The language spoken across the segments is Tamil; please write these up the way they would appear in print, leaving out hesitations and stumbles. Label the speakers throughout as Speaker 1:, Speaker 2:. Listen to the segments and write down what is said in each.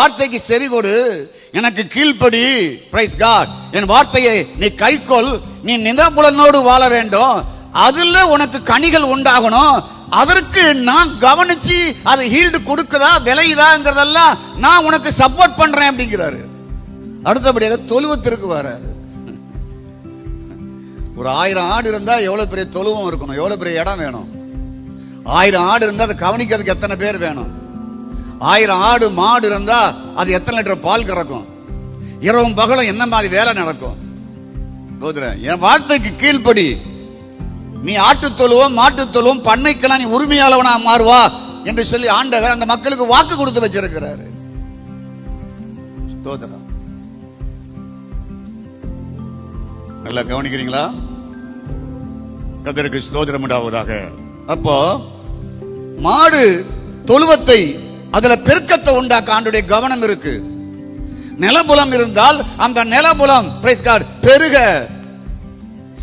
Speaker 1: வார்த்தைக்கு செவி கொடு, எனக்கு கீழ்ப்படி. Price God. என் வார்த்தையை நீ கைக்கொள். நீ நிதாபுலனோடு வாழ வேண்டும். அதுல உனக்கு கனிகள் உண்டாகணும். அதற்கு நான் கவனிச்சு அது ஹீல்டு கொடுக்குதா விளையுதாங்கிறதெல்லாம் நான் உனக்கு சப்போர்ட் பண்றேன் அப்படிங்கிறாரு. அடுத்தபடியாக தொழுவத்திற்கு வராரு. ஒரு 1000 ஆடு இருந்தா எவ்வளவு பெரிய தொழுவம் இருக்கணும், எவ்வளவு பெரிய இடம் வேணும். 1000 ஆடு இருந்தா அதை கவனிக்கிறதுக்கு எத்தனை பேர் வேணும். 1000 ஆடு மாடு இருந்தா அது எத்தனை லிட்டர் பால் கறக்கும். இரவும் பகலும் என்ன மாதிரி வேலை நடக்கும். என் வார்த்தைக்கு கீழ்ப்படி. நீ ஆட்டு தொழுவோம் மாட்டு தொழுவோம் பண்ணைக்கெல்லாம் நீ உரிமையாளவனா மாறுவா என்று சொல்லி ஆண்டவர் அந்த மக்களுக்கு வாக்கு கொடுத்து வச்சிருக்கிறாரு. ஸ்தோத்திரம். நல்லா கவனிக்கிறீங்களா? கர்த்தருக்கு ஸ்தோத்திரம் உண்டாவதாக. அப்போ மாடு தொழுவத்தை அதுல பெருக்கத்தை உண்டாக்க ஆண்டுடைய கவனம் இருக்கு. நிலபுலம் இருந்தால் அந்த நிலபுலம் பிரைஸ் காட் பெருக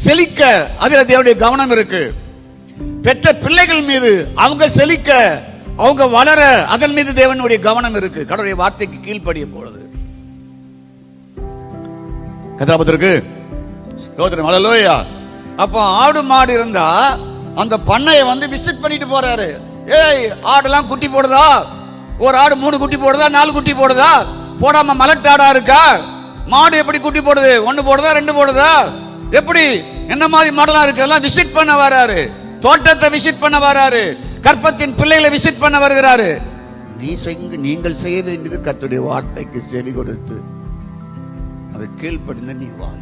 Speaker 1: செழிக்க அதுல தேவனுடைய கவனம் இருக்கு. பெற்ற பிள்ளைகள் மீது அவங்க செழிக்க அவங்க வளர அதன் மீது தேவனுடைய கவனம் இருக்கு. கடவுளுடைய வார்த்தைக்கு கீழ்ப்படிய பொழுது கதாபத்திற்கு ஸ்தோத்திரம். ஹல்லேலூயா. அப்போ ஆடு மாடு இருந்தா அந்த பண்ணையை வந்து விசிட் பண்ணிட்டு போறாரு. ஏய், ஆடுலாம் குட்டி போடுதா? ஒரு ஆடு 3 குட்டி போடுதா 4 குட்டி போடுதா? போடாம மலட்டாடா இருக்கா? மாடு எப்படி குட்டி போடுது? 1 போடுதா 2 போடுதா? எப்படி என்ன மாதிரி மாடலாம் இருக்கு? எல்லாம் விசிட் பண்ண வராரு. தோட்டத்தை விசிட் பண்ண வராரு. கற்பத்தின் பிள்ளைகளை விசிட் பண்ண வருகிறாரு. நீங்கள் செய்ய வேண்டியது கர்த்தருடைய வார்த்தைக்கு செவி கொடுத்து அதை கீழ்ப்படிந்து நீ வாழ.